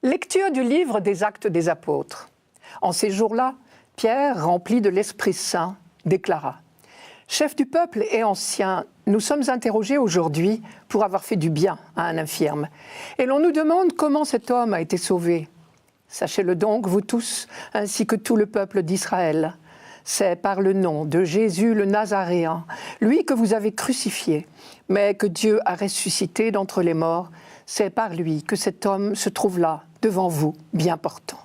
Lecture du livre des Actes des Apôtres. En ces jours-là, Pierre, rempli de l'Esprit Saint, déclara : « Chef du peuple et ancien, nous sommes interrogés aujourd'hui pour avoir fait du bien à un infirme. Et l'on nous demande comment cet homme a été sauvé. Sachez-le donc, vous tous, ainsi que tout le peuple d'Israël. C'est par le nom de Jésus le Nazaréen, lui que vous avez crucifié, mais que Dieu a ressuscité d'entre les morts. C'est par lui que cet homme se trouve là, devant vous, bien portant.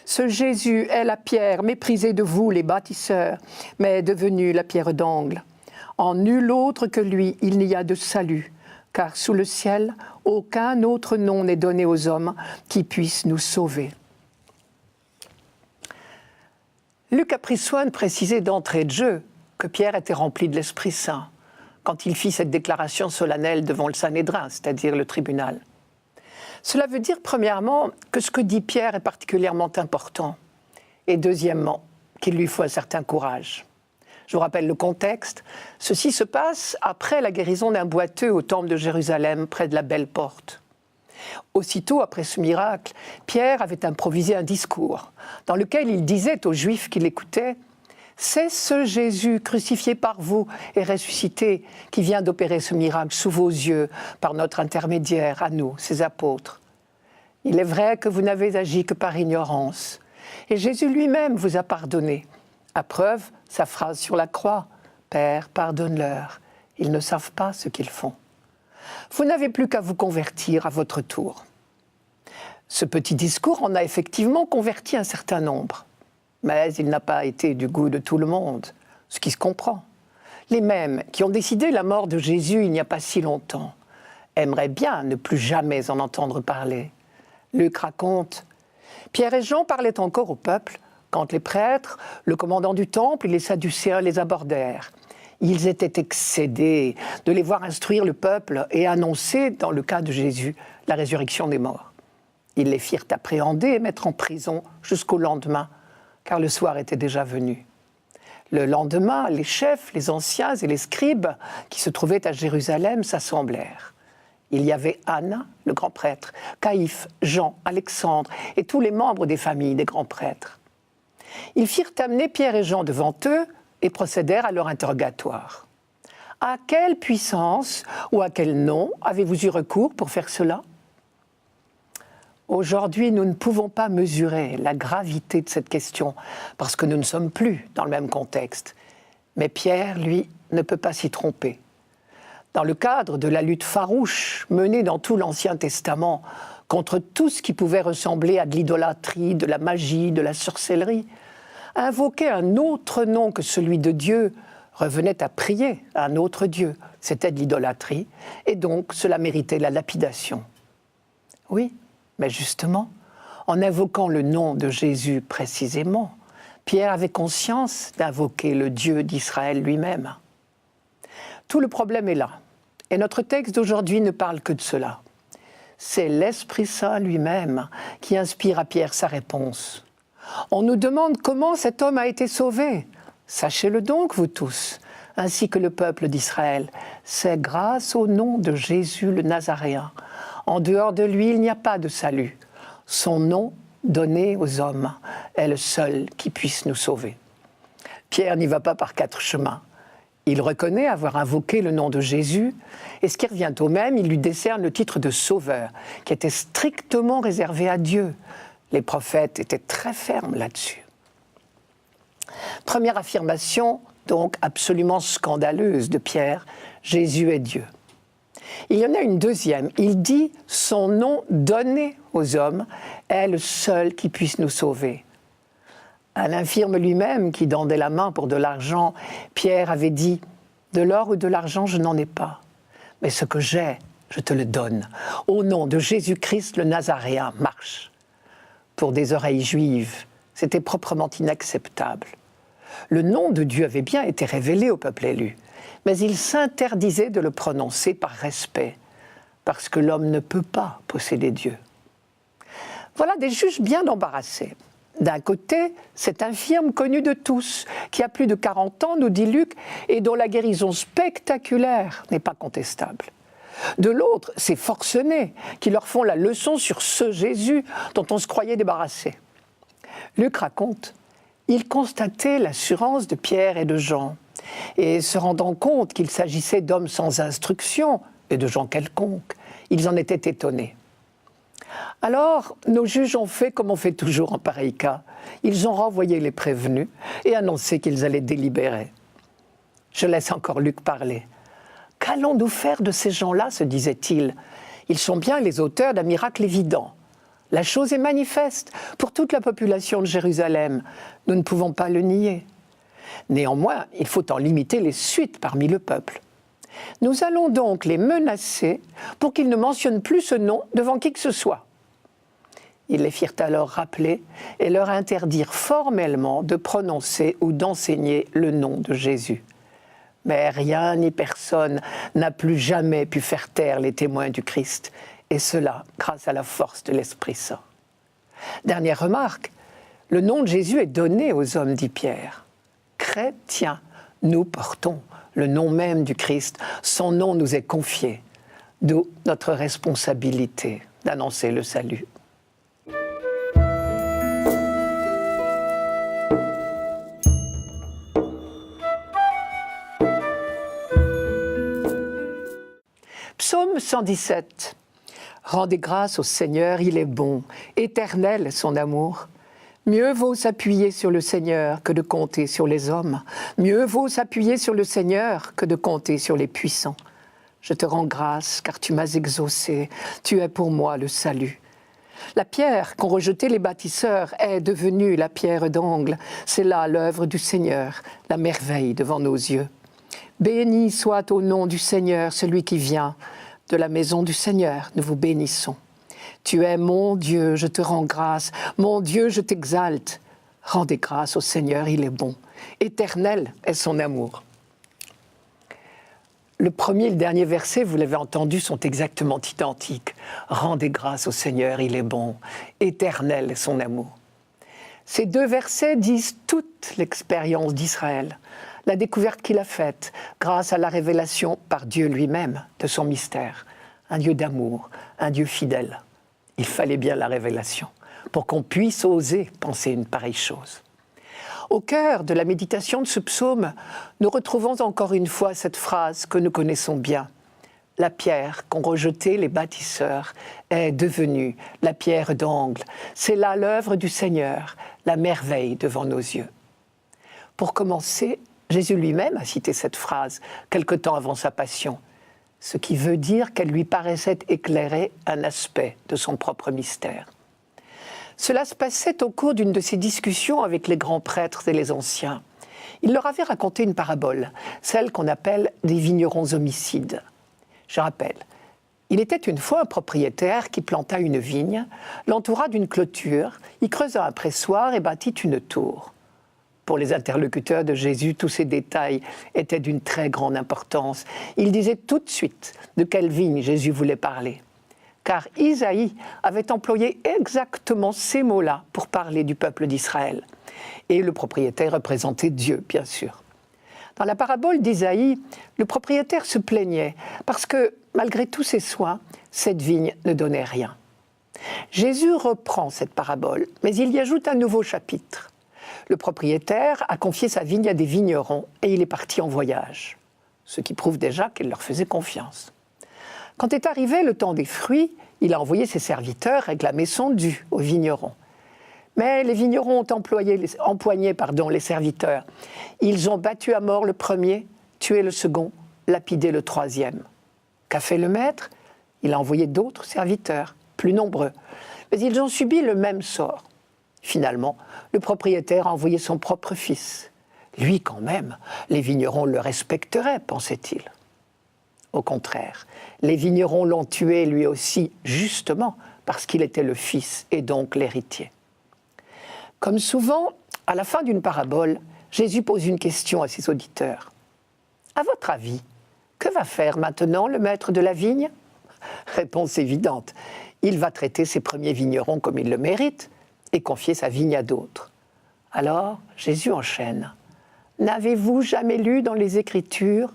Ce Jésus est la pierre méprisée de vous, les bâtisseurs, mais est devenue la pierre d'angle. En nul autre que lui, il n'y a de salut, car sous le ciel, aucun autre nom n'est donné aux hommes qui puisse nous sauver. » Luc a pris soin de préciser d'entrée de jeu que Pierre était rempli de l'Esprit Saint quand il fit cette déclaration solennelle devant le Sanhédrin, c'est-à-dire le tribunal. Cela veut dire, premièrement, que ce que dit Pierre est particulièrement important, et deuxièmement, qu'il lui faut un certain courage. Je vous rappelle le contexte. Ceci se passe après la guérison d'un boiteux au temple de Jérusalem, près de la Belle Porte. Aussitôt après ce miracle, Pierre avait improvisé un discours dans lequel il disait aux Juifs qui l'écoutaient : « C'est ce Jésus crucifié par vous et ressuscité qui vient d'opérer ce miracle sous vos yeux par notre intermédiaire, à nous, ses apôtres. Il est vrai que vous n'avez agi que par ignorance, et Jésus lui-même vous a pardonné. À preuve, sa phrase sur la croix : « Père, pardonne-leur, ils ne savent pas ce qu'ils font. » Vous n'avez plus qu'à vous convertir à votre tour. Ce petit discours en a effectivement converti un certain nombre, mais il n'a pas été du goût de tout le monde, ce qui se comprend. Les mêmes qui ont décidé la mort de Jésus il n'y a pas si longtemps aimeraient bien ne plus jamais en entendre parler. Luc raconte : « Pierre et Jean parlaient encore au peuple quand les prêtres, le commandant du temple et les Sadducéens les abordèrent. Ils étaient excédés de les voir instruire le peuple et annoncer, dans le cas de Jésus, la résurrection des morts. Ils les firent appréhender et mettre en prison jusqu'au lendemain, car le soir était déjà venu. Le lendemain, les chefs, les anciens et les scribes qui se trouvaient à Jérusalem s'assemblèrent. Il y avait Anne, le grand prêtre, Caïphe, Jean, Alexandre et tous les membres des familles des grands prêtres. Ils firent amener Pierre et Jean devant eux et procédèrent à leur interrogatoire. « À quelle puissance ou à quel nom avez-vous eu recours pour faire cela ?» Aujourd'hui, nous ne pouvons pas mesurer la gravité de cette question parce que nous ne sommes plus dans le même contexte. Mais Pierre, lui, ne peut pas s'y tromper. Dans le cadre de la lutte farouche menée dans tout l'Ancien Testament contre tout ce qui pouvait ressembler à de l'idolâtrie, de la magie, de la sorcellerie, invoquer un autre nom que celui de Dieu revenait à prier à un autre Dieu. C'était de l'idolâtrie, et donc cela méritait la lapidation. Oui, mais justement, en invoquant le nom de Jésus précisément, Pierre avait conscience d'invoquer le Dieu d'Israël lui-même. Tout le problème est là, et notre texte d'aujourd'hui ne parle que de cela. C'est l'Esprit Saint lui-même qui inspire à Pierre sa réponse. On nous demande comment cet homme a été sauvé. Sachez-le donc, vous tous, ainsi que le peuple d'Israël. C'est grâce au nom de Jésus le Nazaréen. En dehors de lui, il n'y a pas de salut. Son nom, donné aux hommes, est le seul qui puisse nous sauver. Pierre n'y va pas par quatre chemins. Il reconnaît avoir invoqué le nom de Jésus, et ce qui revient au même, il lui décerne le titre de sauveur, qui était strictement réservé à Dieu. Les prophètes étaient très fermes là-dessus. Première affirmation, donc absolument scandaleuse de Pierre, Jésus est Dieu. Il y en a une deuxième, il dit « son nom donné aux hommes est le seul qui puisse nous sauver ». À l'infirme lui-même qui tendait la main pour de l'argent, Pierre avait dit « de l'or ou de l'argent, je n'en ai pas, mais ce que j'ai, je te le donne. Au nom de Jésus-Christ le Nazaréen, marche ». Pour des oreilles juives, c'était proprement inacceptable. Le nom de Dieu avait bien été révélé au peuple élu, mais il s'interdisait de le prononcer par respect, parce que l'homme ne peut pas posséder Dieu. Voilà des juges bien embarrassés. D'un côté, cet infirme connu de tous, qui a plus de 40 ans, nous dit Luc, et dont la guérison spectaculaire n'est pas contestable. De l'autre, ces forcenés qui leur font la leçon sur ce Jésus dont on se croyait débarrassé. Luc raconte, ils constataient l'assurance de Pierre et de Jean, et se rendant compte qu'il s'agissait d'hommes sans instruction et de gens quelconques, ils en étaient étonnés. Alors, nos juges ont fait comme on fait toujours en pareil cas. Ils ont renvoyé les prévenus et annoncé qu'ils allaient délibérer. Je laisse encore Luc parler. « Qu'allons-nous faire de ces gens-là » se disait-il. « Ils sont bien les auteurs d'un miracle évident. La chose est manifeste pour toute la population de Jérusalem. Nous ne pouvons pas le nier. Néanmoins, il faut en limiter les suites parmi le peuple. Nous allons donc les menacer pour qu'ils ne mentionnent plus ce nom devant qui que ce soit. » Ils les firent alors rappeler et leur interdirent formellement de prononcer ou d'enseigner le nom de Jésus. Mais rien ni personne n'a plus jamais pu faire taire les témoins du Christ, et cela grâce à la force de l'Esprit Saint. Dernière remarque, le nom de Jésus est donné aux hommes, dit Pierre. Chrétiens, nous portons le nom même du Christ, son nom nous est confié, d'où notre responsabilité d'annoncer le salut. Psaume 117. Rendez grâce au Seigneur, il est bon, éternel est son amour. Mieux vaut s'appuyer sur le Seigneur que de compter sur les hommes. Mieux vaut s'appuyer sur le Seigneur que de compter sur les puissants. Je te rends grâce car tu m'as exaucé, tu es pour moi le salut. La pierre qu'ont rejetée les bâtisseurs est devenue la pierre d'angle. C'est là l'œuvre du Seigneur, la merveille devant nos yeux. Béni soit au nom du Seigneur celui qui vient. De la maison du Seigneur, nous vous bénissons. Tu es mon Dieu, je te rends grâce. Mon Dieu, je t'exalte. Rendez grâce au Seigneur, il est bon. Éternel est son amour. Le premier et le dernier verset, vous l'avez entendu, sont exactement identiques. Rendez grâce au Seigneur, il est bon. Éternel est son amour. Ces deux versets disent toute l'expérience d'Israël, la découverte qu'il a faite grâce à la révélation par Dieu lui-même de son mystère. Un Dieu d'amour, un Dieu fidèle. Il fallait bien la révélation pour qu'on puisse oser penser une pareille chose. Au cœur de la méditation de ce psaume, nous retrouvons encore une fois cette phrase que nous connaissons bien. La pierre qu'ont rejetée les bâtisseurs est devenue la pierre d'angle. C'est là l'œuvre du Seigneur, la merveille devant nos yeux. Pour commencer, Jésus lui-même a cité cette phrase quelque temps avant sa passion, ce qui veut dire qu'elle lui paraissait éclairer un aspect de son propre mystère. Cela se passait au cours d'une de ses discussions avec les grands prêtres et les anciens. Il leur avait raconté une parabole, celle qu'on appelle des vignerons homicides. Je rappelle, il était une fois un propriétaire qui planta une vigne, l'entoura d'une clôture, y creusa un pressoir et bâtit une tour. Pour les interlocuteurs de Jésus, tous ces détails étaient d'une très grande importance. Ils disaient tout de suite de quelle vigne Jésus voulait parler. Car Isaïe avait employé exactement ces mots-là pour parler du peuple d'Israël. Et le propriétaire représentait Dieu, bien sûr. Dans la parabole d'Isaïe, le propriétaire se plaignait parce que, malgré tous ses soins, cette vigne ne donnait rien. Jésus reprend cette parabole, mais il y ajoute un nouveau chapitre. Le propriétaire a confié sa vigne à des vignerons et il est parti en voyage, ce qui prouve déjà qu'il leur faisait confiance. Quand est arrivé le temps des fruits, il a envoyé ses serviteurs réclamer son dû aux vignerons. Mais les vignerons ont empoigné les serviteurs. Ils ont battu à mort le premier, tué le second, lapidé le troisième. Qu'a fait le maître? Il a envoyé d'autres serviteurs, plus nombreux. Mais ils ont subi le même sort. Finalement, le propriétaire a envoyé son propre fils. Lui, quand même, les vignerons le respecteraient, pensait-il. Au contraire, les vignerons l'ont tué lui aussi, justement, parce qu'il était le fils et donc l'héritier. Comme souvent, à la fin d'une parabole, Jésus pose une question à ses auditeurs. À votre avis, que va faire maintenant le maître de la vigne? Réponse évidente. Il va traiter ses premiers vignerons comme il le mérite et confier sa vigne à d'autres. Alors, Jésus enchaîne. N'avez-vous jamais lu dans les Écritures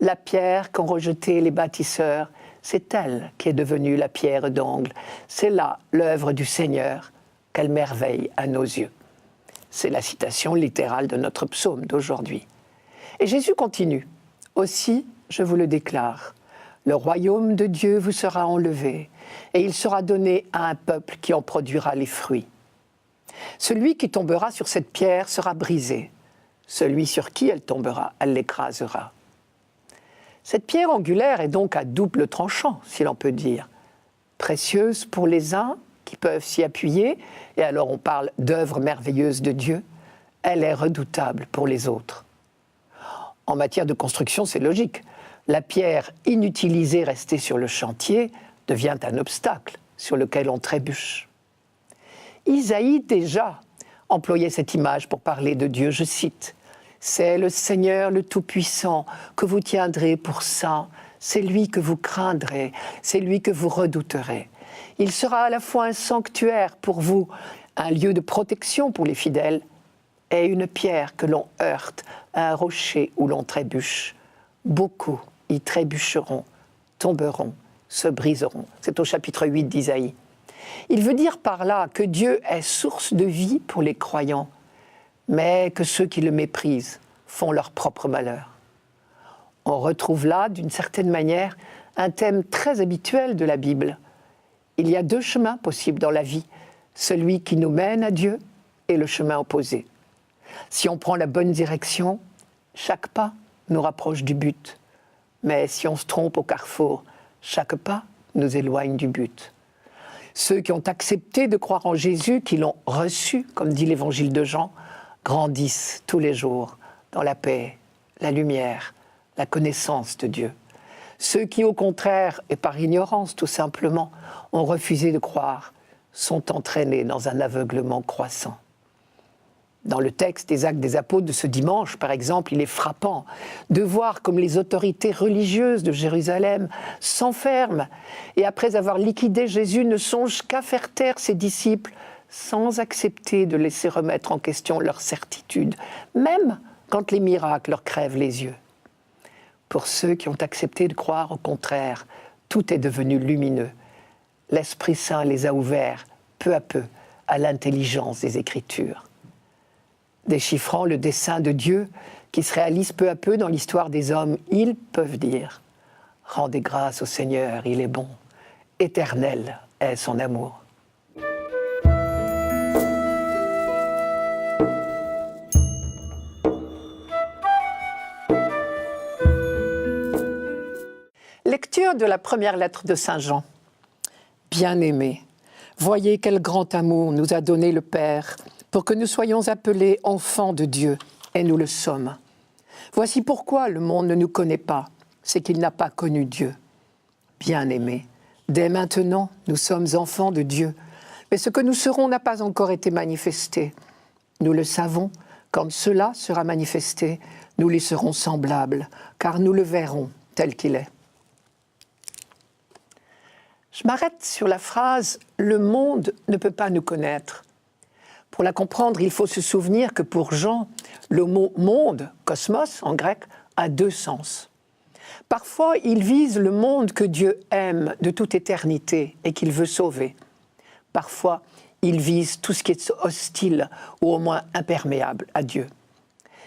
la pierre qu'ont rejetée les bâtisseurs, C'est elle qui est devenue la pierre d'angle. C'est là l'œuvre du Seigneur. Quelle merveille à nos yeux. C'est la citation littérale de notre psaume d'aujourd'hui. Et Jésus continue. Aussi, je vous le déclare, le royaume de Dieu vous sera enlevé et il sera donné à un peuple qui en produira les fruits. Celui qui tombera sur cette pierre sera brisé. Celui sur qui elle tombera, elle l'écrasera. Cette pierre angulaire est donc à double tranchant, si l'on peut dire. Précieuse pour les uns qui peuvent s'y appuyer, et alors on parle d'œuvre merveilleuse de Dieu, elle est redoutable pour les autres. En matière de construction, c'est logique. La pierre inutilisée restée sur le chantier devient un obstacle sur lequel on trébuche. Isaïe déjà employait cette image pour parler de Dieu, je cite « C'est le Seigneur le Tout-Puissant que vous tiendrez pour saint, c'est lui que vous craindrez, c'est lui que vous redouterez. Il sera à la fois un sanctuaire pour vous, un lieu de protection pour les fidèles, et une pierre que l'on heurte, un rocher où l'on trébuche. Beaucoup y trébucheront, tomberont, se briseront. » C'est au chapitre 8 d'Isaïe. Il veut dire par là que Dieu est source de vie pour les croyants, mais que ceux qui le méprisent font leur propre malheur. On retrouve là, d'une certaine manière, un thème très habituel de la Bible. Il y a deux chemins possibles dans la vie, celui qui nous mène à Dieu et le chemin opposé. Si on prend la bonne direction, chaque pas nous rapproche du but. Mais si on se trompe au carrefour, chaque pas nous éloigne du but. Ceux qui ont accepté de croire en Jésus, qui l'ont reçu, comme dit l'évangile de Jean, grandissent tous les jours dans la paix, la lumière, la connaissance de Dieu. Ceux qui, au contraire, et par ignorance tout simplement, ont refusé de croire, sont entraînés dans un aveuglement croissant. Dans le texte des Actes des Apôtres de ce dimanche, par exemple, il est frappant de voir comme les autorités religieuses de Jérusalem s'enferment et après avoir liquidé Jésus ne songent qu'à faire taire ses disciples sans accepter de laisser remettre en question leur certitude, même quand les miracles leur crèvent les yeux. Pour ceux qui ont accepté de croire, au contraire, tout est devenu lumineux. L'Esprit Saint les a ouverts, peu à peu, à l'intelligence des Écritures. Déchiffrant le dessein de Dieu qui se réalise peu à peu dans l'histoire des hommes, ils peuvent dire « Rendez grâce au Seigneur, il est bon, éternel est son amour ». Lecture de la première lettre de Saint Jean. Bien-aimés, voyez quel grand amour nous a donné le Père pour que nous soyons appelés enfants de Dieu, et nous le sommes. Voici pourquoi le monde ne nous connaît pas, c'est qu'il n'a pas connu Dieu. Bien-aimés, dès maintenant, nous sommes enfants de Dieu, mais ce que nous serons n'a pas encore été manifesté. Nous le savons, quand cela sera manifesté, nous lui serons semblables, car nous le verrons tel qu'il est. Je m'arrête sur la phrase « Le monde ne peut pas nous connaître ». Pour la comprendre, il faut se souvenir que pour Jean, le mot « monde », cosmos en grec, a deux sens. Parfois, il vise le monde que Dieu aime de toute éternité et qu'il veut sauver. Parfois, il vise tout ce qui est hostile ou au moins imperméable à Dieu.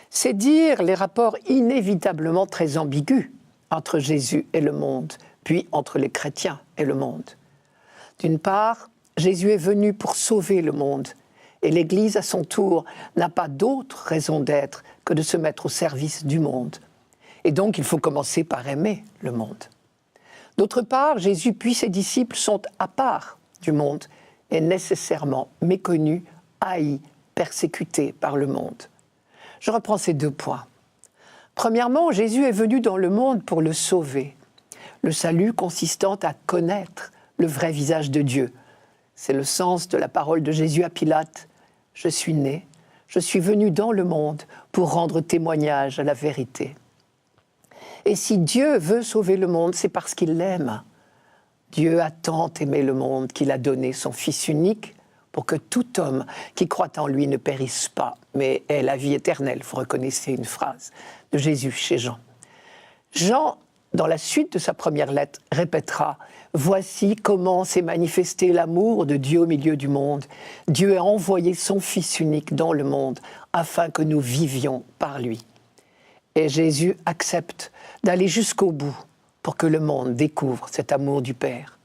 C'est dire les rapports inévitablement très ambigus entre Jésus et le monde, puis entre les chrétiens et le monde. D'une part, Jésus est venu pour sauver le monde, et l'Église, à son tour, n'a pas d'autre raison d'être que de se mettre au service du monde. Et donc, il faut commencer par aimer le monde. D'autre part, Jésus puis ses disciples sont à part du monde et nécessairement méconnus, haïs, persécutés par le monde. Je reprends ces deux points. Premièrement, Jésus est venu dans le monde pour le sauver. Le salut consistant à connaître le vrai visage de Dieu. C'est le sens de la parole de Jésus à Pilate. « Je suis né, je suis venu dans le monde pour rendre témoignage à la vérité. » Et si Dieu veut sauver le monde, c'est parce qu'il l'aime. Dieu a tant aimé le monde qu'il a donné son Fils unique pour que tout homme qui croit en lui ne périsse pas, mais ait la vie éternelle. Vous reconnaissez une phrase de Jésus chez Jean. Jean dans la suite de sa première lettre, répétera « Voici comment s'est manifesté l'amour de Dieu au milieu du monde. Dieu a envoyé son Fils unique dans le monde afin que nous vivions par lui. » Et Jésus accepte d'aller jusqu'au bout pour que le monde découvre cet amour du Père.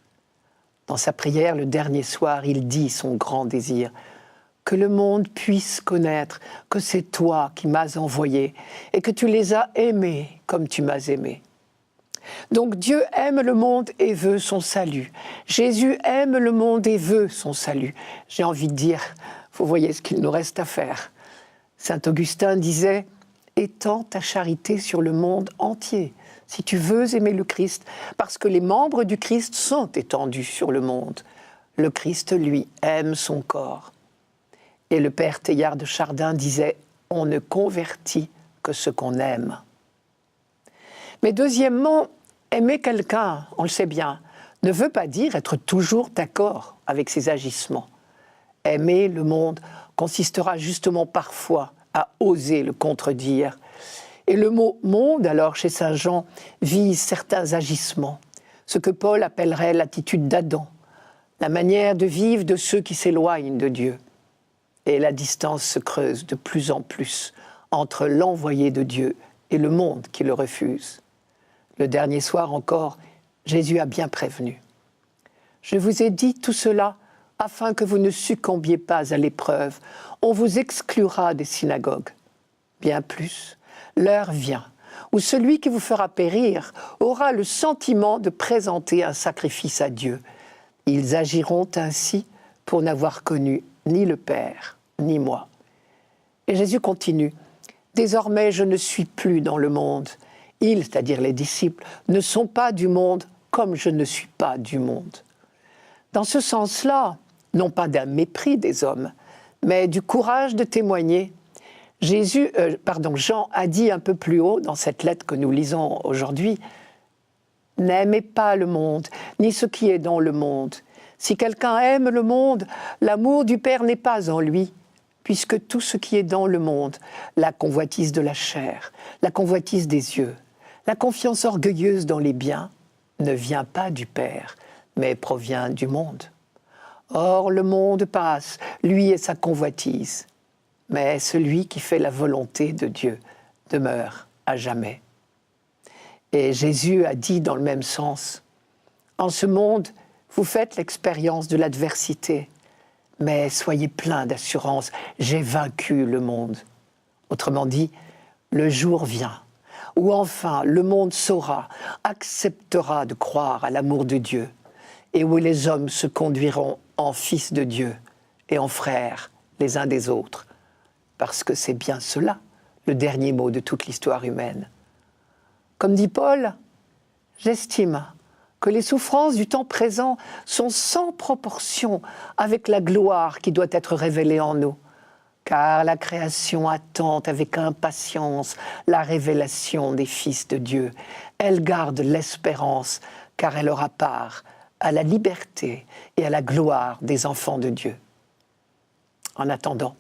Dans sa prière, le dernier soir, il dit son grand désir « Que le monde puisse connaître que c'est toi qui m'as envoyé et que tu les as aimés comme tu m'as aimé. » Donc Dieu aime le monde et veut son salut. Jésus aime le monde et veut son salut. J'ai envie de dire, vous voyez ce qu'il nous reste à faire. Saint Augustin disait « Étends ta charité sur le monde entier, si tu veux aimer le Christ, parce que les membres du Christ sont étendus sur le monde. Le Christ, lui, aime son corps. » Et le père Teilhard de Chardin disait « On ne convertit que ce qu'on aime. » Mais deuxièmement, aimer quelqu'un, on le sait bien, ne veut pas dire être toujours d'accord avec ses agissements. Aimer le monde consistera justement parfois à oser le contredire. Et le mot « monde », alors, chez saint Jean, vise certains agissements, ce que Paul appellerait l'attitude d'Adam, la manière de vivre de ceux qui s'éloignent de Dieu. Et la distance se creuse de plus en plus entre l'envoyé de Dieu et le monde qui le refuse. Le dernier soir encore, Jésus a bien prévenu. « Je vous ai dit tout cela afin que vous ne succombiez pas à l'épreuve. On vous exclura des synagogues. Bien plus, l'heure vient où celui qui vous fera périr aura le sentiment de présenter un sacrifice à Dieu. Ils agiront ainsi pour n'avoir connu ni le Père, ni moi. » Et Jésus continue. « Désormais, je ne suis plus dans le monde. Ils, c'est-à-dire les disciples, ne sont pas du monde comme je ne suis pas du monde. » Dans ce sens-là, non pas d'un mépris des hommes, mais du courage de témoigner, Jean a dit un peu plus haut dans cette lettre que nous lisons aujourd'hui, « N'aimez pas le monde, ni ce qui est dans le monde. Si quelqu'un aime le monde, l'amour du Père n'est pas en lui, puisque tout ce qui est dans le monde, la convoitise de la chair, la convoitise des yeux, la confiance orgueilleuse dans les biens, ne vient pas du Père, mais provient du monde. Or, le monde passe, lui et sa convoitise, mais celui qui fait la volonté de Dieu demeure à jamais. » Et Jésus a dit dans le même sens, « En ce monde, vous faites l'expérience de l'adversité, mais soyez pleins d'assurance, j'ai vaincu le monde. » Autrement dit, le jour vient où enfin le monde saura, acceptera de croire à l'amour de Dieu et où les hommes se conduiront en fils de Dieu et en frères les uns des autres, parce que c'est bien cela le dernier mot de toute l'histoire humaine. Comme dit Paul, j'estime que les souffrances du temps présent sont sans proportion avec la gloire qui doit être révélée en nous, car la création attend avec impatience la révélation des fils de Dieu. Elle garde l'espérance, car elle aura part à la liberté et à la gloire des enfants de Dieu. En attendant,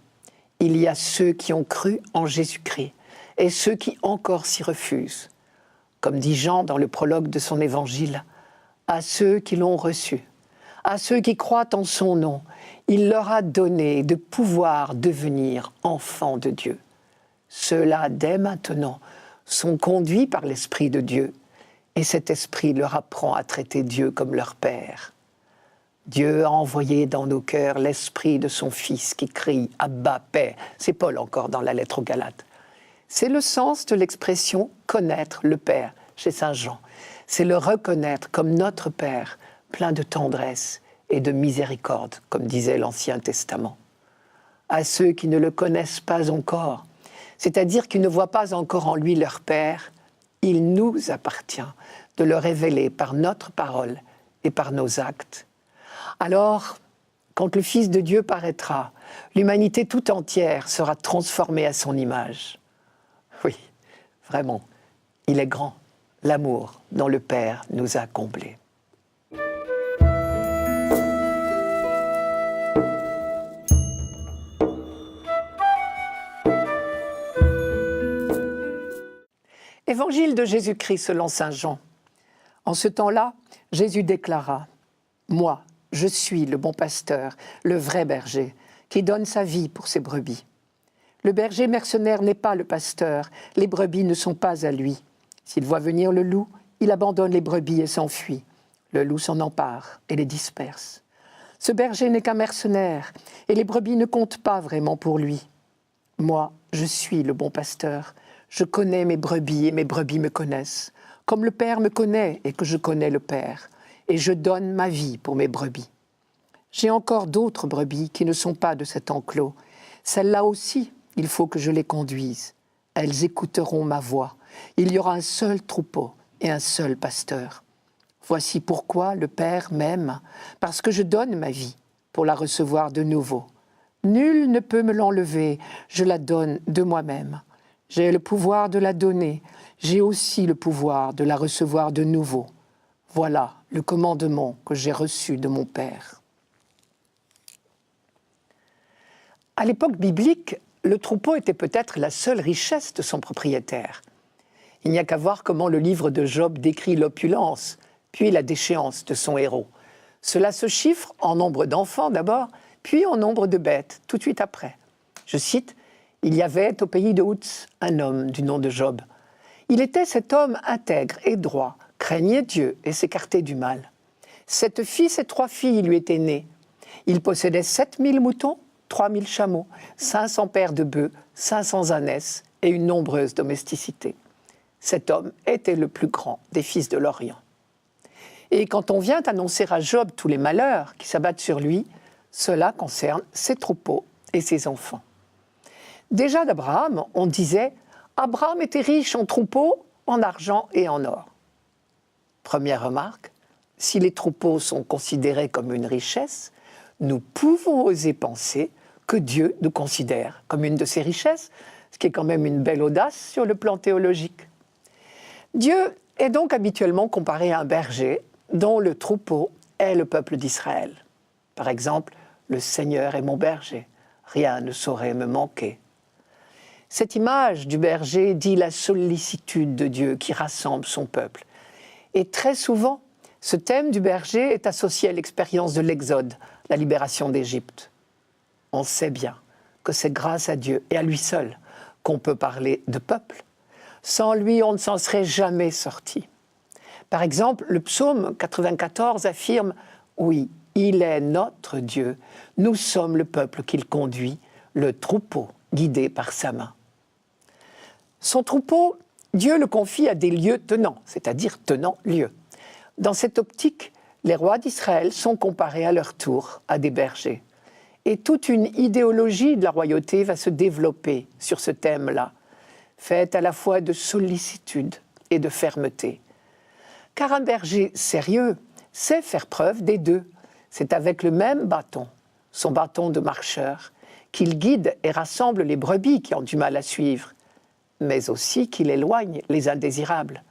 il y a ceux qui ont cru en Jésus-Christ et ceux qui encore s'y refusent. Comme dit Jean dans le prologue de son évangile, « À ceux qui l'ont reçu, à ceux qui croient en son nom, il leur a donné de pouvoir devenir enfants de Dieu. Ceux-là, dès maintenant, sont conduits par l'Esprit de Dieu, et cet Esprit leur apprend à traiter Dieu comme leur Père. Dieu a envoyé dans nos cœurs l'Esprit de son Fils qui crie « Abba, Père ». C'est Paul encore dans la lettre aux Galates. C'est le sens de l'expression « connaître le Père » chez saint Jean. C'est le reconnaître comme notre Père, plein de tendresse et de miséricorde, comme disait l'Ancien Testament. À ceux qui ne le connaissent pas encore, c'est-à-dire qui ne voient pas encore en lui leur Père, il nous appartient de le révéler par notre parole et par nos actes. Alors, quand le Fils de Dieu paraîtra, l'humanité tout entière sera transformée à son image. Oui, vraiment, il est grand, l'amour dont le Père nous a comblés. Évangile de Jésus-Christ selon saint Jean. En ce temps-là, Jésus déclara « Moi, je suis le bon pasteur, le vrai berger, qui donne sa vie pour ses brebis. Le berger mercenaire n'est pas le pasteur, les brebis ne sont pas à lui. S'il voit venir le loup, il abandonne les brebis et s'enfuit. Le loup s'en empare et les disperse. Ce berger n'est qu'un mercenaire, et les brebis ne comptent pas vraiment pour lui. Moi, je suis le bon pasteur. Je connais mes brebis et mes brebis me connaissent, comme le Père me connaît et que je connais le Père, et je donne ma vie pour mes brebis. J'ai encore d'autres brebis qui ne sont pas de cet enclos. Celles-là aussi, il faut que je les conduise. Elles écouteront ma voix. Il y aura un seul troupeau et un seul pasteur. Voici pourquoi le Père m'aime, parce que je donne ma vie pour la recevoir de nouveau. Nul ne peut me l'enlever, je la donne de moi-même. J'ai le pouvoir de la donner, j'ai aussi le pouvoir de la recevoir de nouveau. Voilà le commandement que j'ai reçu de mon Père. À l'époque biblique, le troupeau était peut-être la seule richesse de son propriétaire. Il n'y a qu'à voir comment le livre de Job décrit l'opulence, puis la déchéance de son héros. Cela se chiffre en nombre d'enfants d'abord, puis en nombre de bêtes, tout de suite après. Je cite, « Il y avait au pays de Houts un homme du nom de Job. Il était cet homme intègre et droit, craignait Dieu et s'écartait du mal. 7 fils et 3 filles lui étaient nés. Il possédait 7000 moutons, 3000 chameaux, 500 paires de bœufs, 500 ânesses et une nombreuse domesticité. Cet homme était le plus grand des fils de l'Orient. » Et quand on vient annoncer à Job tous les malheurs qui s'abattent sur lui, cela concerne ses troupeaux et ses enfants. Déjà d'Abraham, on disait « Abraham était riche en troupeaux, en argent et en or ». Première remarque, si les troupeaux sont considérés comme une richesse, nous pouvons oser penser que Dieu nous considère comme une de ses richesses, ce qui est quand même une belle audace sur le plan théologique. Dieu est donc habituellement comparé à un berger dont le troupeau est le peuple d'Israël. Par exemple, « Le Seigneur est mon berger, rien ne saurait me manquer ». Cette image du berger dit la sollicitude de Dieu qui rassemble son peuple. Et très souvent, ce thème du berger est associé à l'expérience de l'Exode, la libération d'Égypte. On sait bien que c'est grâce à Dieu et à lui seul qu'on peut parler de peuple. Sans lui, on ne s'en serait jamais sorti. Par exemple, le psaume 94 affirme « Oui, il est notre Dieu, nous sommes le peuple qu'il conduit, le troupeau guidé par sa main. » Son troupeau, Dieu le confie à des lieux tenants, c'est-à-dire tenant lieu. Dans cette optique, les rois d'Israël sont comparés à leur tour à des bergers. Et toute une idéologie de la royauté va se développer sur ce thème-là, faite à la fois de sollicitude et de fermeté. Car un berger sérieux sait faire preuve des deux. C'est avec le même bâton, son bâton de marcheur, qu'il guide et rassemble les brebis qui ont du mal à suivre, mais aussi qu'il éloigne les indésirables,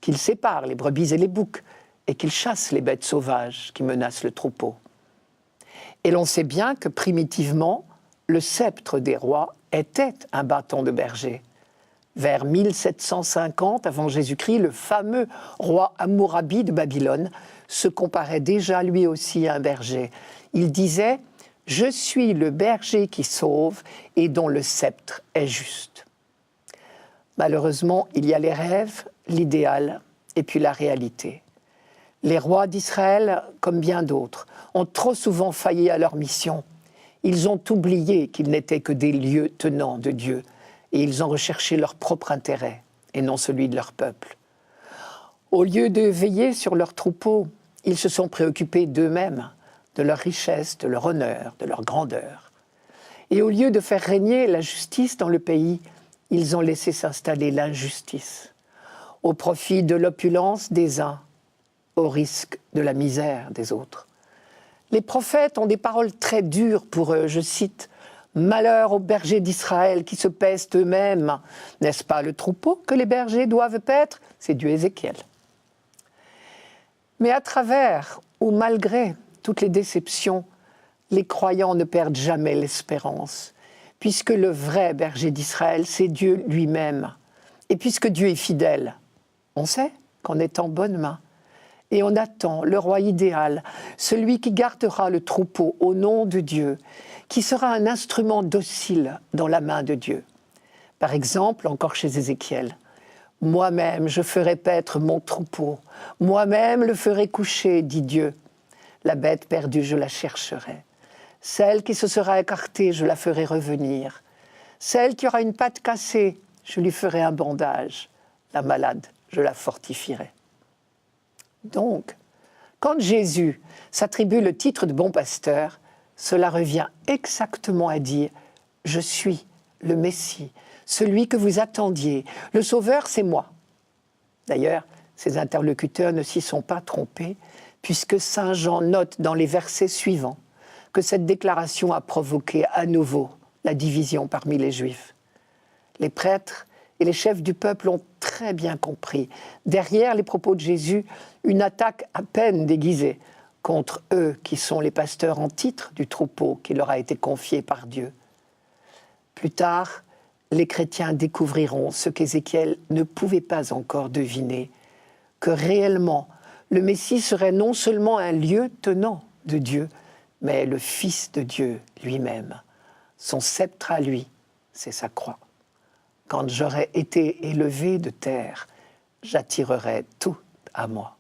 qu'il sépare les brebis et les boucs, et qu'il chasse les bêtes sauvages qui menacent le troupeau. Et l'on sait bien que primitivement, le sceptre des rois était un bâton de berger. Vers 1750 avant Jésus-Christ, le fameux roi Hammurabi de Babylone se comparait déjà lui aussi à un berger. Il disait « Je suis le berger qui sauve et dont le sceptre est juste ». Malheureusement, il y a les rêves, l'idéal et puis la réalité. Les rois d'Israël, comme bien d'autres, ont trop souvent failli à leur mission. Ils ont oublié qu'ils n'étaient que des lieux tenants de Dieu et ils ont recherché leur propre intérêt et non celui de leur peuple. Au lieu de veiller sur leurs troupeaux, ils se sont préoccupés d'eux-mêmes, de leur richesse, de leur honneur, de leur grandeur. Et au lieu de faire régner la justice dans le pays, ils ont laissé s'installer l'injustice, au profit de l'opulence des uns, au risque de la misère des autres. Les prophètes ont des paroles très dures pour eux, je cite « Malheur aux bergers d'Israël qui se paissent eux-mêmes. N'est-ce pas le troupeau que les bergers doivent paître ?» C'est du Ézéchiel. Mais à travers ou malgré toutes les déceptions, les croyants ne perdent jamais l'espérance, puisque le vrai berger d'Israël, c'est Dieu lui-même. Et puisque Dieu est fidèle, on sait qu'on est en bonne main. Et on attend le roi idéal, celui qui gardera le troupeau au nom de Dieu, qui sera un instrument docile dans la main de Dieu. Par exemple, encore chez Ézéchiel, « Moi-même, je ferai paître mon troupeau, moi-même le ferai coucher, dit Dieu. La bête perdue, je la chercherai. Celle qui se sera écartée, je la ferai revenir. Celle qui aura une patte cassée, je lui ferai un bandage. La malade, je la fortifierai. » Donc, quand Jésus s'attribue le titre de bon pasteur, cela revient exactement à dire « Je suis le Messie, celui que vous attendiez, le Sauveur, c'est moi. » D'ailleurs, ses interlocuteurs ne s'y sont pas trompés, puisque Saint Jean note dans les versets suivants que cette déclaration a provoqué à nouveau la division parmi les Juifs. Les prêtres et les chefs du peuple ont très bien compris, derrière les propos de Jésus, une attaque à peine déguisée contre eux qui sont les pasteurs en titre du troupeau qui leur a été confié par Dieu. Plus tard, les chrétiens découvriront ce qu'Ézéchiel ne pouvait pas encore deviner, que réellement, le Messie serait non seulement un lieutenant de Dieu, mais le Fils de Dieu lui-même. Son sceptre à lui, c'est sa croix. Quand j'aurai été élevé de terre, j'attirerai tout à moi.